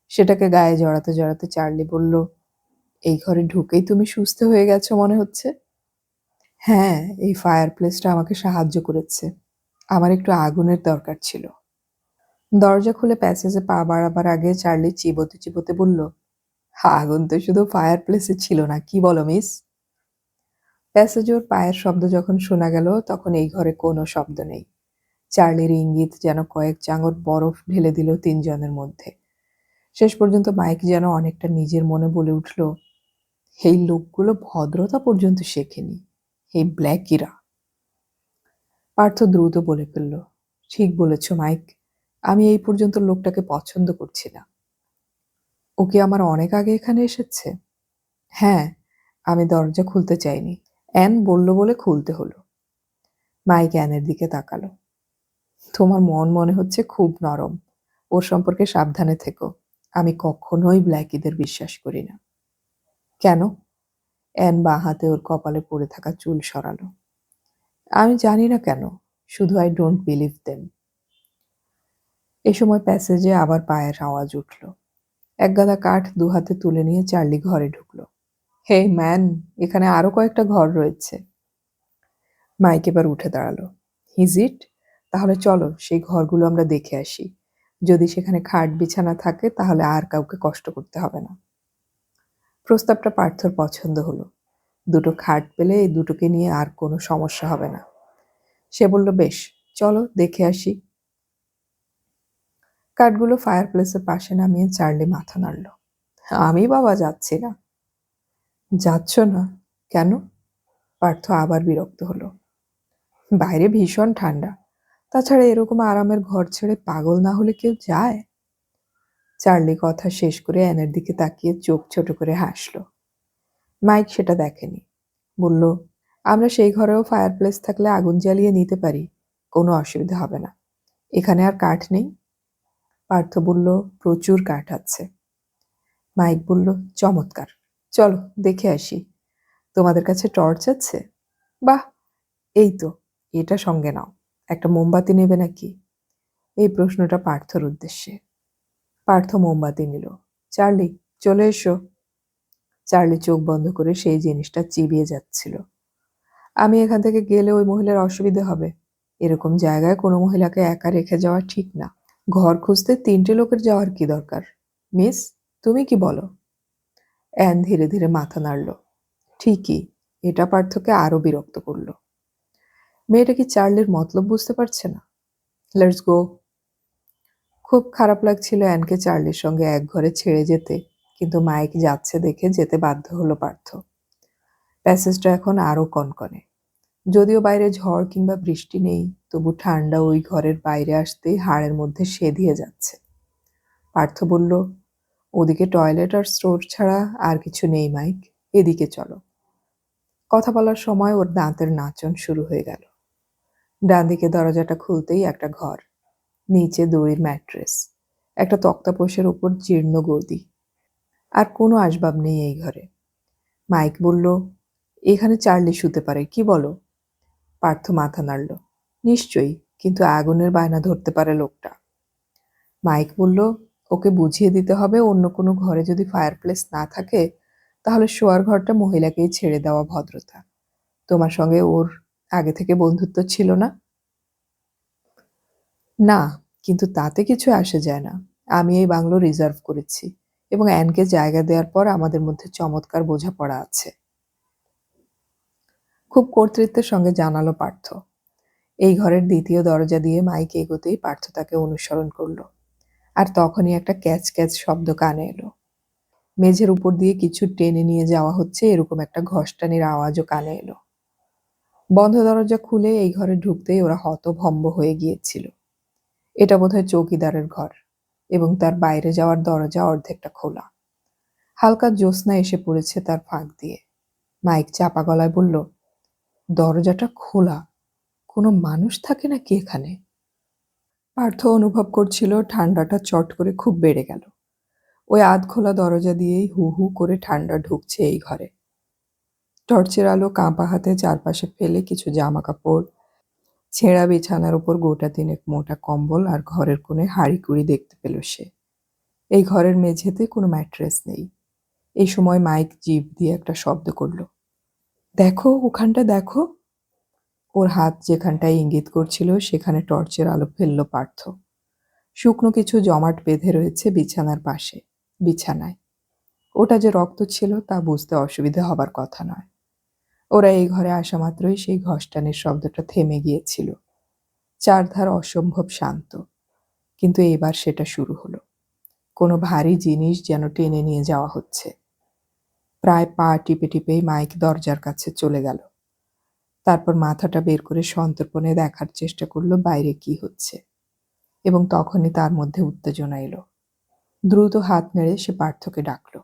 সেটাকে গায়ে জড়াতে জড়াতে চার্লি বলল, এই ঘরে ঢুকেই তুমি সুস্থ হয়ে গেছো মনে হচ্ছে। হ্যাঁ, এই ফায়ারপ্লেসটা আমাকে সাহায্য করেছে। আমার একটু আগুনের দরকার ছিল। দরজা খুলে প্যাসেজে পা বাড়াবার আগে চার্লি চিবোতে চিবোতে বলল, আগুন তো শুধু ফায়ারপ্লেসে ছিল না, কি বলো মিস? প্যাসেজে ওর পায়ের শব্দ যখন শোনা গেল তখন এই ঘরে কোনো শব্দ নেই। চার্লির ইঙ্গিত যেন কয়েক চাঙড় বরফ ঢেলে দিল তিনজনের মধ্যে। শেষ পর্যন্ত মাইক যেন অনেকটা নিজের মনে বলে উঠল, এই লোকগুলো ভদ্রতা পর্যন্ত শেখেনি, এই ব্ল্যাকিরা। পার্থ দ্রুত বলে ফেলল, ঠিক বলেছ মাইক, আমি এই পর্যন্ত লোকটাকে পছন্দ করছি না। ও কি আমার অনেক আগে এখানে এসেছে? হ্যাঁ, আমি দরজা খুলতে চাইনি, অ্যান বলল বলে খুলতে হলো। মাইক অ্যানের দিকে তাকালো। তোমার মন মনে হচ্ছে খুব নরম। ওর সম্পর্কে সাবধানে থেকো। আমি কখনোই ব্ল্যাকিদের বিশ্বাস করি না। কেন? অ্যান বাঁ হাতে ওর কপালে পড়ে থাকা চুল সরালো। আমি জানি না কেন, শুধু আই ডোন্ট বিলিভ দেম। এ সময় প্যাসেজে আবার পায়ের আওয়াজ উঠল। একগাদা কাঠ দু হাতে তুলে নিয়ে চার্লি ঘরে ঢুকলো। হে ম্যান, এখানে আরো কয়েকটা ঘর রয়েছে। মাইক এবার উঠে দাঁড়ালো। Is it? তাহলে চলো সেই ঘরগুলো আমরা দেখে আসি। যদি সেখানে খাট বিছানা থাকে তাহলে আর কাউকে কষ্ট করতে হবে না। প্রস্তাবটা পার্থর পছন্দ হলো। দুটো খাট পেলে এই দুটোকে নিয়ে আর কোনো সমস্যা হবে না। সে বলল, বেশ, চলো দেখে আসি। কাঠগুলো ফায়ারপ্লেসের পাশে নামিয়ে চার্লি মাথা নাড়ল। আমি বাবা যাচ্ছি না। যাচ্ছ না? কেন? পার্থ আবার বিরক্ত হলো। বাইরে ভীষণ ঠান্ডা। তাছাড়া এরকম আরামের ঘর ছেড়ে পাগল না হলে কেউ যায়? চার্লি কথা শেষ করে অ্যানের দিকে তাকিয়ে চোখ ছোট করে হাসল। মাইক সেটা দেখেনি। বলল, আমরা সেই ঘরেও ফায়ারপ্লেস থাকলে আগুন জ্বালিয়ে নিতে পারি, কোনো অসুবিধা হবে না। এখানে আর কাঠ নেই? পার্থ বলল, প্রচুর কাঠ আছে। মাইক বলল, চমৎকার, চলো দেখে আসি। তোমাদের কাছে টর্চ আছে? বাহ, এই তো, এটা সঙ্গে নাও। একটা মোমবাতি নেবে নাকি? এই প্রশ্নটা পার্থর উদ্দেশ্যে। পার্থ মোমবাতি নিল। চার্লি, চলে এসো। চার্লি চোখ বন্ধ করে সেই জিনিসটা চিবিয়ে যাচ্ছিল। আমি এখান থেকে গেলে ওই মহিলার অসুবিধে হবে। এরকম জায়গায় কোনো মহিলাকে একা রেখে যাওয়া ঠিক না। ঘর খুঁজতে 3টে লোকের যাওয়ার কি দরকার? মিস, তুমি কি বলো? অ্যান ধীরে ধীরে মাথা নাড়ল। ঠিকই। এটা পার্থকে আরো বিরক্ত করল। মেয়েটা কি চার্লির মতলব বুঝতে পারছে না? Let's go. খুব খারাপ লাগছিল অ্যানকে চার্লির সঙ্গে এক ঘরে ছেড়ে যেতে, কিন্তু মাইক যাচ্ছে দেখে যেতে বাধ্য হলো পার্থ। প্যাসেজটা এখন আরো কনকনে। যদিও বাইরে ঝড় কিংবা বৃষ্টি নেই, তবু ঠান্ডা ওই ঘরের বাইরে আসতেই হাড়ের মধ্যে সেঁধিয়ে যাচ্ছে। পার্থ বলল, ওদিকে টয়লেট আর স্টোর ছাড়া আর কিছু নেই মাইক, এদিকে চলো। কথা বলার সময় ওর দাঁতের নাচন শুরু হয়ে গেল। ডান দিকে দরজাটা খুলতেই একটা ঘর, নিচে দড়ির ম্যাট্রেস, একটা তক্তাপোশের উপর জীর্ণ গদি, আর কোনো আসবাব নেই এই ঘরে। মাইক বলল, এখানে চার্লি শুতে পারে, কি বলো? পার্থ মাথা নাড়ল। নিশ্চয়ই, কিন্তু আগুনের বায়না ধরতে পারে লোকটা। মাইক বলল, ওকে বুঝিয়ে দিতে হবে অন্য কোনো ঘরে যদি ফায়ারপ্লেস না থাকে, তাহলে শোয়ার ঘরটা মহিলাকেই ছেড়ে দেওয়া ভদ্রতা। তোমার সঙ্গে ওর আগে থেকে বন্ধুত্ব ছিল না? না, কিন্তু তাতে কিছু আসে যায় না। আমি এই বাংলো রিজার্ভ করেছি, এবং অ্যানকে জায়গা দেওয়ার পর আমাদের মধ্যে চমৎকার বোঝাপড়া আছে। খুব কর্তৃত্বের সঙ্গে জানালো পার্থ। এই ঘরের দ্বিতীয় দরজা দিয়ে মাইক এগোতেই পার্থ তাকে অনুসরণ করল। আর তখনই একটা ক্যাচ ক্যাচ শব্দ কানে এলো। মেঝের উপর দিয়ে কিছু টেনে নিয়ে যাওয়া হচ্ছে এরকম একটা ঘষ্টানির আওয়াজও কানে এলো। বন্ধ দরজা খুলে এই ঘরে ঢুকতেই ওরা হতভম্ব হয়ে গিয়েছিল। এটা বোধহয় চৌকিদারের ঘর, এবং তার বাইরে যাওয়ার দরজা অর্ধেকটা খোলা। হালকা জ্যোৎস্না এসে পড়েছে তার ফাঁক দিয়ে। মাইক চাপা গলায় বলল, দরজাটা খোলা, কোনো মানুষ থাকে নাকি এখানে? পার্থ অনুভব করছিল ঠান্ডাটা চট করে খুব বেড়ে গেল। ওই আধখোলা দরজা দিয়েই হু হু করে ঠান্ডা ঢুকছে এই ঘরে। টর্চের আলো কাঁপা হাতে চারপাশে ফেলে কিছু জামা কাপড়, ছেঁড়া বিছানার উপর গোটা তিনেক মোটা কম্বল আর ঘরের কোণে হাঁড়িকুড়ি দেখতে পেল সে। এই ঘরের মেঝেতে কোনো ম্যাট্রেস নেই। এই সময় মাইক জিভ দিয়ে একটা শব্দ করল। দেখো, ওখানটা দেখো। ওর হাত যেখানটায় ইঙ্গিত করছিল সেখানে টর্চের আলো ফেলল পার্থ। শুকনো কিছু জমাট বেঁধে রয়েছে বিছানার পাশে। বিছানায় ওটা যে রক্ত ছিল তা বুঝতে অসুবিধা হবার কথা নয়। ওরা এই ঘরে আসা মাত্রই সেই ঘষ্টানের শব্দটা থেমে গিয়েছিল। চারধার অসম্ভব শান্ত, কিন্তু এবার সেটা শুরু হলো। কোনো ভারী জিনিস যেন টেনে নিয়ে যাওয়া হচ্ছে। প্রায় পা টিপে টিপেই মাইক দরজার কাছে চলে গেল। তারপর মাথাটা বের করে সন্তর্পণে দেখার চেষ্টা করলো বাইরে কি হচ্ছে, এবং তখনই তার মধ্যে উত্তেজনা এলো। দ্রুত হাত নেড়ে সে পার্থকে ডাকল।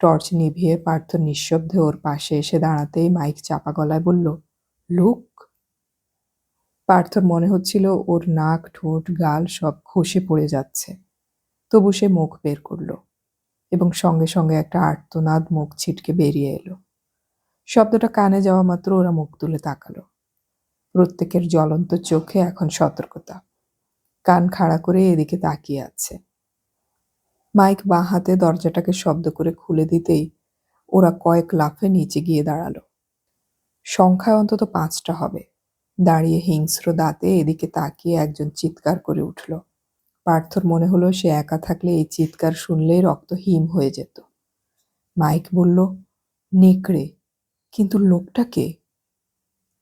টর্চ নিভিয়ে পার্থ নিঃশব্দে ওর পাশে এসে দাঁড়াতেই মাইক চাপা গলায় বলল, লুক। পার্থর মনে হচ্ছিল ওর নাক, ঠোঁট, গাল সব খসে পড়ে যাচ্ছে। তবু সে মুখ বের করল, এবং সঙ্গে সঙ্গে একটা আর্তনাদ মুখ ছিটকে বেরিয়ে এলো। শব্দটা কানে যাওয়া মাত্র ওরা মুখ তুলে তাকালো। প্রত্যেকের জ্বলন্ত চোখে এখন সতর্কতা। কান খাড়া করে এদিকে তাকিয়ে আছে। মাইক বাঁ হাতে দরজাটাকে শব্দ করে খুলে দিতেই ওরা কয়েক লাফে নিচে গিয়ে দাঁড়ালো। সংখ্যায় অন্তত 5টা হবে। দাঁড়িয়ে হিংস্র দাঁতে এদিকে তাকিয়ে একজন চিৎকার করে উঠল। পার্থর মনে হলো সে একা থাকলে এই চিৎকার শুনলেই রক্ত হিম হয়ে যেত। মাইক বলল, নেকড়ে, কিন্তু লোকটা কে?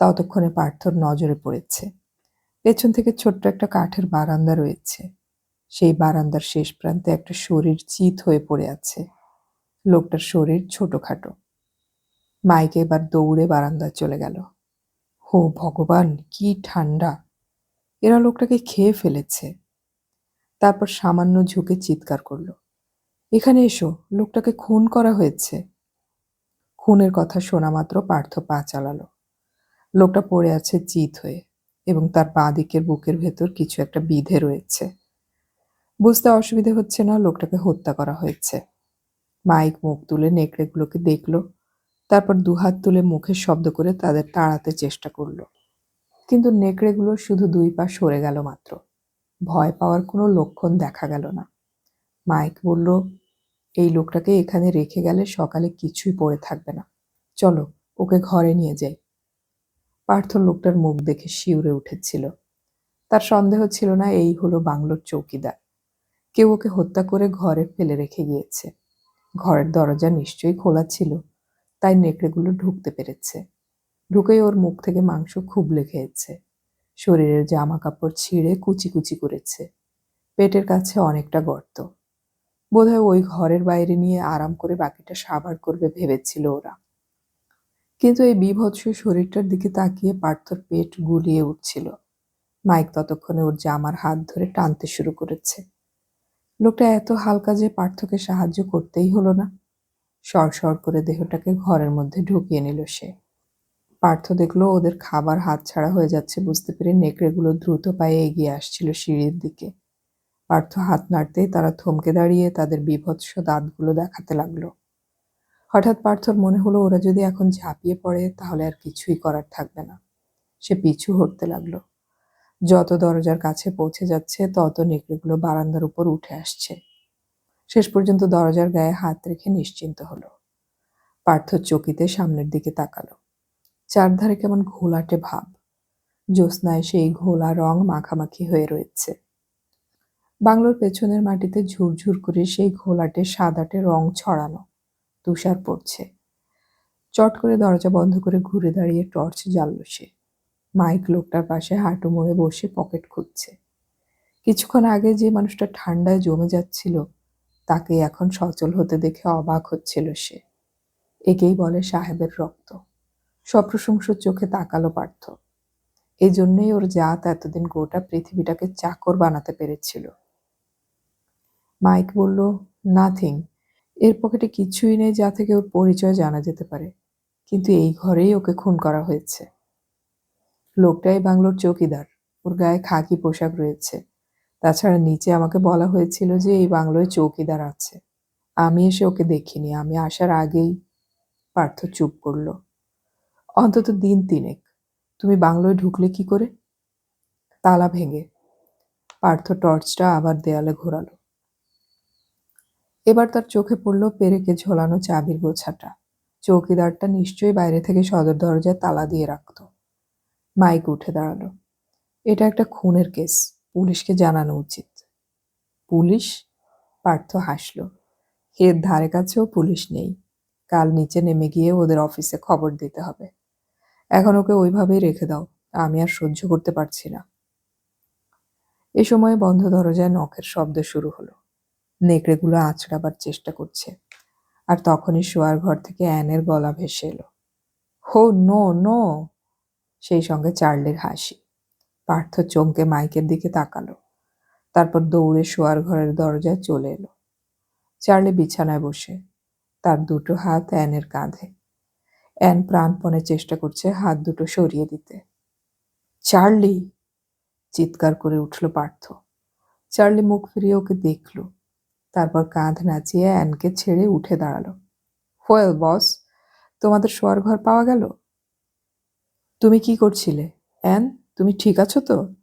ততক্ষণে পার্থর নজরে পড়েছে পেছন থেকে ছোট্ট একটা কাঠের বারান্দা রয়েছে। সেই বারান্দার শেষ প্রান্তে একটা শরীর চিত হয়ে পড়ে আছে। লোকটার শরীর ছোটখাটো। মাইক এবার দৌড়ে বারান্দায় চলে গেল। হো ভগবান, কি ঠান্ডা! এরা লোকটাকে খেয়ে ফেলেছে। তারপর সামান্য ঝুঁকে চিৎকার করল, এখানে এসো, লোকটাকে খুন করা হয়েছে। খুনের কথা শোনা মাত্র পার্থ পা চালালো। লোকটা পড়ে আছে চিত হয়ে, এবং তার বাঁ দিকের বুকের ভেতর কিছু একটা বিঁধে রয়েছে। বুঝতে অসুবিধে হচ্ছে না লোকটাকে হত্যা করা হয়েছে। মাইক মুখ তুলে নেকড়েগুলোকে দেখল, তারপর দুহাত তুলে মুখে শব্দ করে তাদের তাড়াতে চেষ্টা করল। কিন্তু নেকড়েগুলো শুধু 2 পা সরে গেল মাত্র। ভয় পাওয়ার কোনো লক্ষণ দেখা গেল না। মাইক বলল, এই লোকটাকে এখানে রেখে গেলে সকালে কিছুই পড়ে থাকবে না। চলো, ওকে ঘরে নিয়ে যাই। পার্থ লোকটার মুখ দেখে শিউরে উঠেছিল। তার সন্দেহ ছিল না এই হলো বাংলোর চৌকিদার। কেউ ওকে হত্যা করে ঘরে ফেলে রেখে গিয়েছে। ঘরের দরজা নিশ্চয়ই খোলা ছিল, তাই নেকড়েগুলো ঢুকতে পেরেছে। ঢুকেই ওর মুখ থেকে মাংস খুবলে খেয়েছে। শরীরের জামা কাপড় ছিঁড়ে কুচি কুচি করেছে। পেটের কাছে অনেকটা গর্ত। বোধহয় ওই ঘরের বাইরে নিয়ে আরাম করে বাকিটা সাবার করবে ভেবেছিল ওরা। কিন্তু এই বীভৎস শরীরটার দিকে তাকিয়ে পার্থর পেট গুলিয়ে উঠছিল। মাইক ততক্ষণে ওর জামার হাত ধরে টানতে শুরু করেছে। লোকটা এত হালকা যে পার্থকে সাহায্য করতেই হলো না। সর করে দেহটাকে ঘরের মধ্যে ঢুকিয়ে নিল সে। পার্থ দেখলো ওদের খাবার হাতছাড়া হয়ে যাচ্ছে বুঝতে পেরে নেকড়েগুলো দ্রুত পায়ে এগিয়ে আসছিল সিঁড়ির দিকে। পার্থ হাত নাড়তেই তারা থমকে দাঁড়িয়ে তাদের বীভৎস দাঁতগুলো দেখাতে লাগলো। হঠাৎ পার্থর মনে হলো ওরা যদি এখন ঝাঁপিয়ে পড়ে তাহলে আর কিছুই করার থাকবে না। সে পিছু হটতে লাগলো। যত দরজার কাছে পৌঁছে যাচ্ছে তত নেকড়েগুলো বারান্দার উপর উঠে আসছে। শেষ পর্যন্ত দরজার গায়ে হাত রেখে নিশ্চিন্ত হলো। পার্থ চকিতে সামনের দিকে তাকালো। চারধারে কেমন ঘোলাটে ভাব। জ্যোৎস্নায় সেই ঘোলা রং মাখামাখি হয়ে রয়েছে। বাংলোর পেছনের মাটিতে ঝুরঝুর করে সেই ঘোলাটে সাদাটে রং ছড়ানো। তুষার পড়ছে। চট করে দরজা বন্ধ করে ঘুরে দাঁড়িয়ে টর্চ জ্বালল সে। মাইক লোকটার পাশে হাঁটু মুড়ে বসে পকেট খুঁজছে। কিছুক্ষণ আগে যে মানুষটা ঠান্ডায় জমে যাচ্ছিল তাকে এখন সচল হতে দেখে অবাক হচ্ছিল সে। একেই বলে সাহেবের রক্ত। সপ্রশংসর চোখে তাকালো পার্থ। এই জন্যই ওর জাত এতদিন গোটা পৃথিবীটাকে চাকর বানাতে পেরেছিল। মাইক বলল, নাথিং। এর পকেটে কিছুই নেই যা থেকে ওর পরিচয় জানা যেতে পারে, কিন্তু এই ঘরেই ওকে খুন করা হয়েছে। লোকটাই বাংলোর চৌকিদার। ওর গায়ে খাকি পোশাক রয়েছে। তাছাড়া নিচে আমাকে বলা হয়েছিল যে এই বাংলোয় চৌকিদার আছে। আমি এসে ওকে দেখিনি। আমি আসার আগেই। পার্থ চুপ করল। অন্তত দিন তিনেক। তুমি বাংলোয় ঢুকলে কি করে? তালা ভেঙে। পার্থ টর্চটা আবার দেয়ালে ঘোরালো। এবার তার চোখে পড়ল পেরেকে ঝোলানো চাবির গোছাটা। চৌকিদারটা নিশ্চয়ই বাইরে থেকে সদর দরজায় তালা দিয়ে রাখত। মাইক উঠে দাঁড়ালো। এটা একটা খুনের কেস। পুলিশকে জানানো উচিত। পুলিশ? পার্থ হাসল। এর ধারে কাছেও পুলিশ নেই। কাল নিচে নেমে গিয়ে ওদের অফিসে খবর দিতে হবে। এখন ওকে ওইভাবেই রেখে দাও। আমি আর সহ্য করতে পারছি না। এ সময় বন্ধ দরজায় নখের শব্দ শুরু হলো। নেকড়েগুলো আঁচড়াবার চেষ্টা করছে। আর তখনই শোয়ার ঘর থেকে অ্যানের গলা ভেসে এলো। হো নো নো! সেই সঙ্গে চার্লির হাসি। পার্থ চমকে মাইকের দিকে তাকালো। তারপর দৌড়ে শোয়ার ঘরের দরজায় চলে এলো। চার্লি বিছানায় বসে, তার দুটো হাত অ্যানের কাঁধে। অ্যান প্রাণপণে চেষ্টা করছে হাত দুটো সরিয়ে দিতে। চার্লি! চিৎকার করে উঠল পার্থ। চার্লি মুখ ফিরিয়ে ওকে দেখল। তারপর কাঁধ নাচিয়ে অ্যানকে ছেড়ে উঠে দাঁড়ালো। ওয়েল বস, তোমাদের শোয়ার ঘর পাওয়া গেল? তুমি কি করছিলে? অ্যান, তুমি ঠিক আছো তো?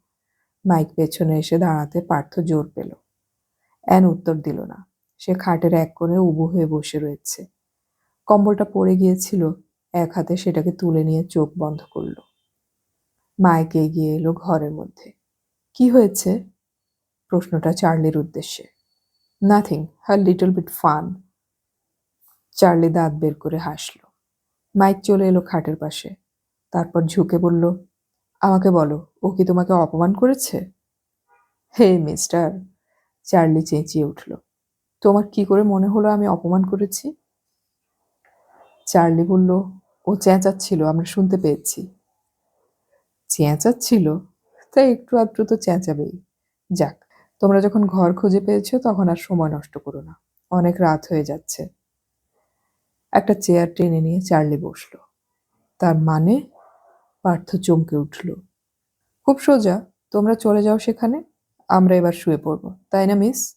মাইক পেছনে এসে দাঁড়াতে পার্থ জোর পেল। অ্যান উত্তর দিল না। সে খাটের এক কোণে উবু হয়ে বসে রয়েছে। কম্বলটা পড়ে গিয়েছিল। এক হাতে সেটাকে তুলে নিয়ে চোখ বন্ধ করল। মাইক এগিয়ে এলো ঘরের মধ্যে। কি হয়েছে? প্রশ্নটা চার্লির উদ্দেশ্যে। Nothing, her little bit fun. Charlie দাঁত বের করে হাসল। মাইক চলে এলো খাটের পাশে। তারপর ঝুঁকে বলল, আমাকে বলো, ও কি তোমাকে অপমান করেছে? হে মিস্টার! চার্লি চেঁচিয়ে উঠল। তোমার কি করে মনে হলো আমি অপমান করেছি? চার্লি বলল, ও চেঁচাচ্ছিল, আমরা শুনতে পেয়েছি। চেঁচাচ্ছিল? তাই একটু আধটু তো চেঁচাবেই। যাক, তোমরা যখন ঘর খুঁজে পেয়েছো তখন আর সময় নষ্ট করো না। অনেক রাত হয়ে যাচ্ছে। একটা চেয়ার টেনে নিয়ে চার্লি বসল। তার মানে? পার্থ চমকে উঠল। খুব সোজা, তোমরা চলে যাও সেখানে। আমরা এবার শুয়ে পড়ব, তাই না মিস?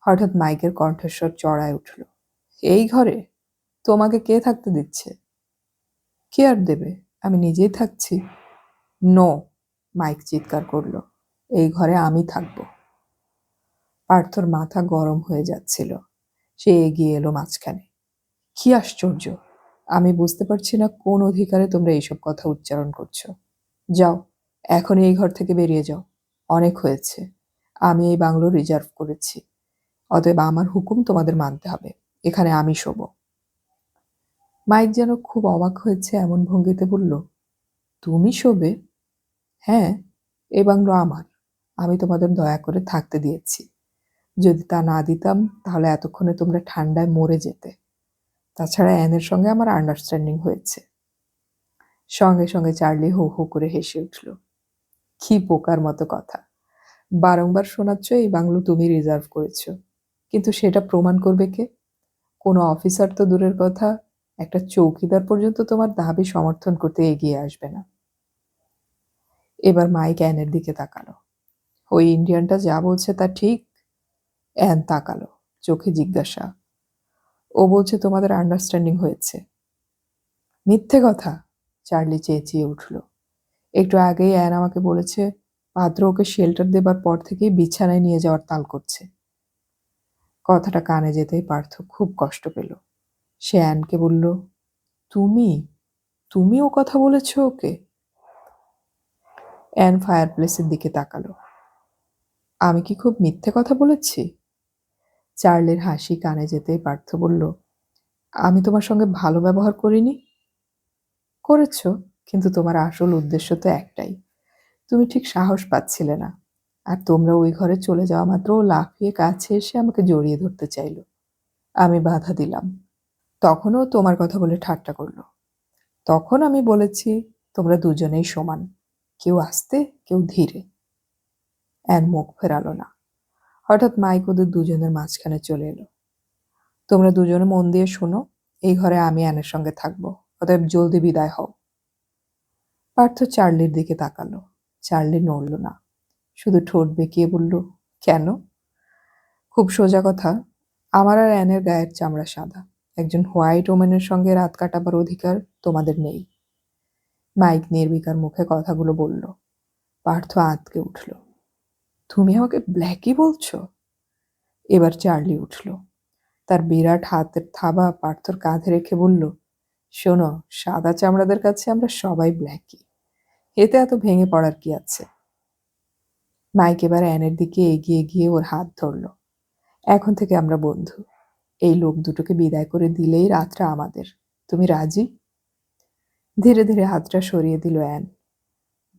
হঠাৎ মাইকের কণ্ঠস্বর চড়ায় উঠল। এই ঘরে তোমাকে কে থাকতে দিচ্ছে? কে আর দেবে? আমি নিজেই থাকছি। নো! মাইক চিৎকার করল। এই ঘরে আমি থাকব। পার্থর মাথা গরম হয়ে যাচ্ছিল। সে এগিয়ে এলো মাঝখানে। কি আশ্চর্য! আমি বুঝতে পারছি না কোন অধিকারে তোমরা এইসব কথা উচ্চারণ করছো। যাও, এখন এই ঘর থেকে বেরিয়ে যাও। অনেক হয়েছে। আমি এই বাংলো রিজার্ভ করেছি, অতএব আমার হুকুম তোমাদের মানতে হবে। এখানে আমি শোবো। মাইক যেন খুব অবাক হয়েছে এমন ভঙ্গিতে বলল, তুমি শোবে? হ্যাঁ, এই বাংলো আমার। আমি তোমাদের দয়া করে থাকতে দিয়েছি। যদি তা না দিতাম তাহলে এতক্ষণে তোমরা ঠান্ডায় মরে যেতে। তাছাড়া অ্যানের সঙ্গে আমার আন্ডারস্ট্যান্ডিং হয়েছে। সঙ্গে সঙ্গে চার্লি হো হো করে হেসে উঠল। কি বোকার মতো কথা! বারংবার শোনাচ্ছ এই বাংলো তুমি রিজার্ভ করেছ, কিন্তু সেটা প্রমাণ করবে কে? কোনো অফিসার তো দূরের কথা, একটা চৌকিদার পর্যন্ত তোমার দাবি সমর্থন করতে এগিয়ে আসবে না। এবার মাইক অ্যানের দিকে তাকালো। ওই ইন্ডিয়ানটা যা বলছে তা ঠিক? অ্যান তাকালো, চোখে জিজ্ঞাসা। ও বলছে তোমাদের আন্ডারস্ট্যান্ডিং হয়েছে। মিথ্যে কথা! চার্লি চেঁচিয়ে উঠল। একটু আগেই অ্যান আমাকে বলেছে পাত্র ওকে শেল্টার দেবার পর থেকেই বিছানায় নিয়ে যাওয়ার তাল করছে। কথাটা কানে যেতেই পার্থ খুব কষ্ট পেল। সে অ্যানকে বলল, তুমি তুমি ও কথা বলেছ ওকে? অ্যান ফায়ারপ্লেসের দিকে তাকালো। আমি কি খুব মিথ্যে কথা বলেছি? চার্লির হাসি কানে যেতেই পার্থ বলল, আমি তোমার সঙ্গে ভালো ব্যবহার করিনি? করেছ, কিন্তু তোমার আসল উদ্দেশ্য তো একটাই। তুমি ঠিক সাহস পাচ্ছিলে না, আর তোমরা ওই ঘরে চলে যাওয়া মাত্র ও লাফিয়ে কাছে এসে আমাকে জড়িয়ে ধরতে চাইল। আমি বাধা দিলাম। তখনও তোমার কথা বলে ঠাট্টা করলো। তখন আমি বলেছি তোমরা দুজনেই সমান, কেউ আস্তে কেউ ধীরে। অ্যান মুখ ফেরালো না। হঠাৎ মাইক ওদের দুজনের মাঝখানে চলে এলো। তোমরা দুজনে মন দিয়ে শোনো, এই ঘরে আমি অ্যানের সঙ্গে থাকবো, অতএব জলদি বিদায় হও। পার্থ চার্লির দিকে তাকালো। চার্লি নড়ল না, শুধু ঠোঁট বেঁকিয়ে বলল, কেন? খুব সোজা কথা, আমার আর অ্যানের গায়ের চামড়া সাদা। একজন হোয়াইট ওম্যানের সঙ্গে রাত কাটাবার অধিকার তোমাদের নেই। মাইক নির্বিকার মুখে কথাগুলো বলল। পার্থ আঁতকে উঠল। তুমি আমাকে ব্ল্যাকই বলছো? এবার চার্লি উঠল। তার বিরাট হাতের থাবা পার্থর কাঁধে রেখে বলল, শোনো, সাদা চামড়াদের কাছে আমরা সবাই ব্ল্যাকই। এতে এত ভেঙে পড়ার কি আছে? মাইক এবার অ্যানের দিকে এগিয়ে গিয়ে ওর হাত ধরল। এখন থেকে আমরা বন্ধু। এই লোক দুটোকে বিদায় করে দিলেই রাতটা আমাদের। তুমি রাজি? ধীরে ধীরে হাতটা সরিয়ে দিল অ্যান।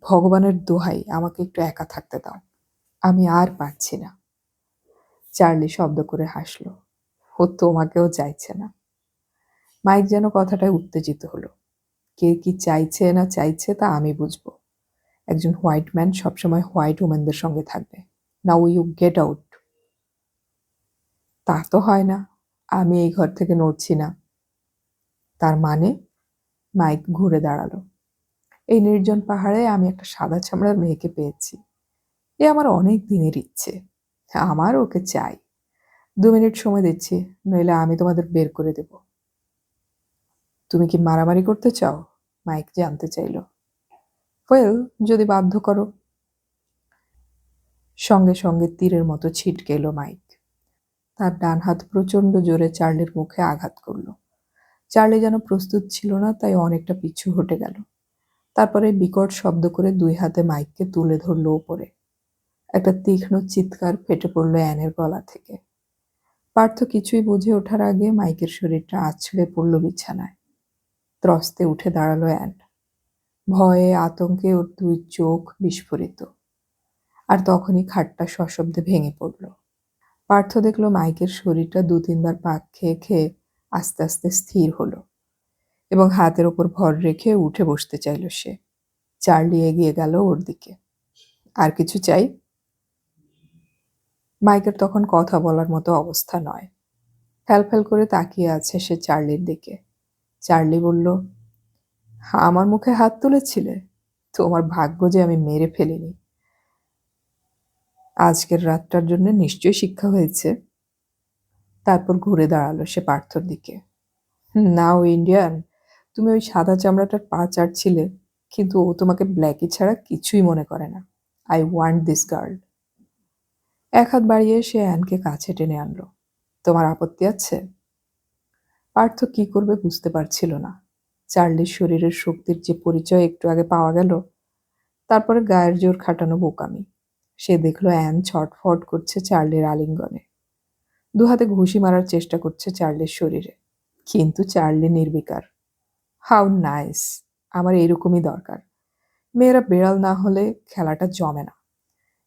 ভগবানের দোহাই, আমাকে একটু একা থাকতে দাও। আমি আর পারছি না। চার্লি শব্দ করে হাসল। ও তোমাকেও চাইছে না। মাইক যেন কথাটায় উত্তেজিত হলো। কে কি চাইছে না চাইছে তা আমি বুঝবো। একজন হোয়াইট ম্যান সবসময় হোয়াইট ওম্যানদের সঙ্গে থাকবে। Now you get out. তা তো হয় না। আমি এই ঘর থেকে নড়ছি না। তার মানে? মাইক ঘুরে দাঁড়ালো। এই নির্জন পাহাড়ে আমি একটা সাদা চামড়ার মেয়েকে পেয়েছি। এ আমার অনেক দিনের ইচ্ছে। আমার ওকে চাই। 2 মিনিট সময় দিচ্ছি, নইলে আমি তোমাদের বের করে দেব। তুমি কি মারামারি করতে চাও? মাইক জানতে চাইল। ওয়েল, যদি বাধ্য করো। সঙ্গে সঙ্গে তীরের মতো ছিটকে এলো মাইক। তার ডান হাত প্রচণ্ড জোরে চার্লির মুখে আঘাত করল। চার্লি যেন প্রস্তুত ছিল না, তাই অনেকটা পিছু হটে গেল। তারপরে বিকট শব্দ করে 2 হাতে মাইককে তুলে ধরল ওপরে। একটা তীক্ষ্ণ চিৎকার ফেটে পড়ল অ্যানের গলা থেকে। পার্থ কিছুই বুঝে ওঠার আগে মাইকের শরীরটা আছড়ে পড়ল বিছানায়। ত্রস্তে উঠে দাঁড়ালো অ্যান। ভয়ে আতঙ্কে ওর 2 চোখ বিস্ফোরিত। আর তখনই খাটটা সশব্দে ভেঙে পড়ল। পার্থ দেখল মাইকের শরীরটা 2-3 বার পাক খেয়ে খেয়ে আস্তে আস্তে স্থির হলো এবং হাতের ওপর ভর রেখে উঠে বসতে চাইল সে। চার্লি এগিয়ে গেল ওর দিকে। আর কিছু চাই? মাইকের তখন কথা বলার মতো অবস্থা নয়। ফ্যালফ্যাল করে তাকিয়ে আছে সে চার্লির দিকে। চার্লি বলল, আমার মুখে হাত তুলেছিলে? তোমার ভাগ্য যে আমি মেরে ফেলিনি। আজকের রাতটার জন্য নিশ্চয়ই শিক্ষা হয়েছে। তারপর ঘুরে দাঁড়ালো সে পার্থর দিকে। নাও ইন্ডিয়ান, তুমি ওই সাদা চামড়াটার পা চাটছিলে, কিন্তু ও তোমাকে ব্ল্যাকি ছাড়া কিছুই মনে করে না। I want this girl. এক হাত বাড়িয়ে সে অ্যানকে কাছে টেনে আনলো। তোমার আপত্তি আছে? পার্থ কি করবে বুঝতে পারছিল না। চার্লির শরীরের শক্তির যে পরিচয় একটু আগে পাওয়া গেল, তারপরে গায়ের জোর খাটানো বোকামি। সে দেখল অ্যান ছটফট করছে চার্লির আলিঙ্গনে। দুহাতে ঘুষি মারার চেষ্টা করছে চার্লির শরীরে, কিন্তু চার্লি নির্বিকার। How nice! আমার এরকমই দরকার। মেয়েরা বেড়াল না হলে খেলাটা জমে না।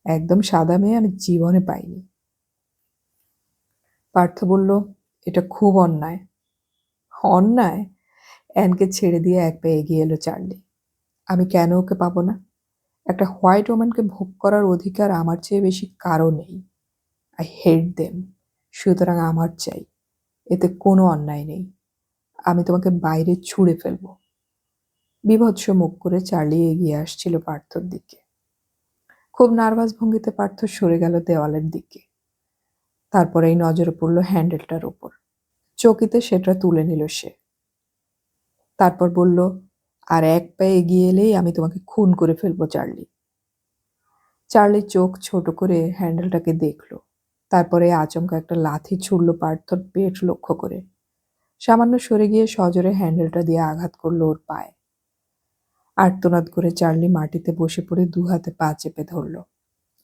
একদম সাদা মেয়ে আমি জীবনে পাইনি। পার্থ বলল, এটা খুব অন্যায়। অন্যায়? অ্যানকে ছেড়ে দিয়ে এক পা এগিয়ে এলো চার্লি। আমি কেন ওকে পাবো না? একটা হোয়াইট ওম্যানকে ভোগ করার অধিকার আমার চেয়ে বেশি কারো নেই। I hate them. সুতরাং আমার চাই। এতে কোনো অন্যায় নেই। আমি তোমাকে বাইরে ছুঁড়ে ফেলব। বীভৎস মুখ করে চার্লি এগিয়ে আসছিল পার্থর দিকে। খুব নার্ভাস ভঙ্গিতে পার্থ সরে গেল দেওয়ালের দিকে। তারপরেই নজরে পড়ল হ্যান্ডেলটার ওপর। চকিতে সেটা তুলে নিল সে। তারপর বলল, আর এক পা এগিয়ে এলেই আমি তোমাকে খুন করে ফেলবো চার্লি। চার্লি চোখ ছোট করে হ্যান্ডেলটাকে দেখল। তারপরে আচমকা একটা লাথি ছুড়ল পার্থর পেট লক্ষ্য করে। সামান্য সরে গিয়ে সজোরে হ্যান্ডেলটা দিয়ে আঘাত করল ওর পায়ে। আর্তনাদ করে চার্লি মাটিতে বসে পড়ে দুহাতে পা চেপে ধরল।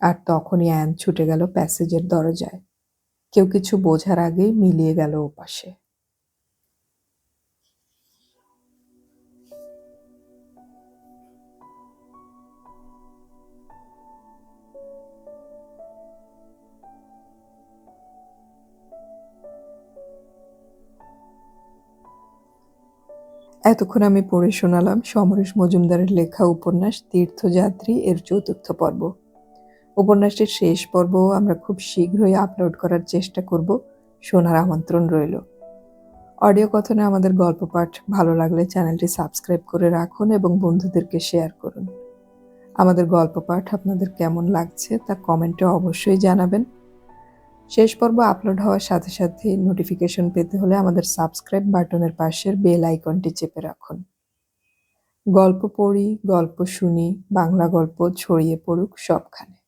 আর তখনই অ্যান ছুটে গেল প্যাসেজের দরজায়। কেউ কিছু বোঝার আগেই মিলিয়ে গেল ওপাশে। এতক্ষণ আমি পড়ে শোনালাম সমরেশ মজুমদারের লেখা উপন্যাস তীর্থযাত্রী এর ৪র্থ পর্ব। উপন্যাসটির শেষ পর্বও আমরা খুব শীঘ্রই আপলোড করার চেষ্টা করব। শোনার আমন্ত্রণ রইল। অডিও কথনে আমাদের গল্প পাঠ ভালো লাগলে চ্যানেলটি সাবস্ক্রাইব করে রাখুন এবং বন্ধুদেরকে শেয়ার করুন। আমাদের গল্প পাঠ আপনাদের কেমন লাগছে তা কমেন্টে অবশ্যই জানাবেন। শেষ পর্ব আপলোড হওয়ার সাথে সাথে নোটিফিকেশন পেতে হলে আমাদের সাবস্ক্রাইব বাটনের পাশের বেল আইকনটি চেপে রাখুন। গল্প পড়ি, গল্প শুনি, বাংলা গল্প ছড়িয়ে পড়ুক সবখানে।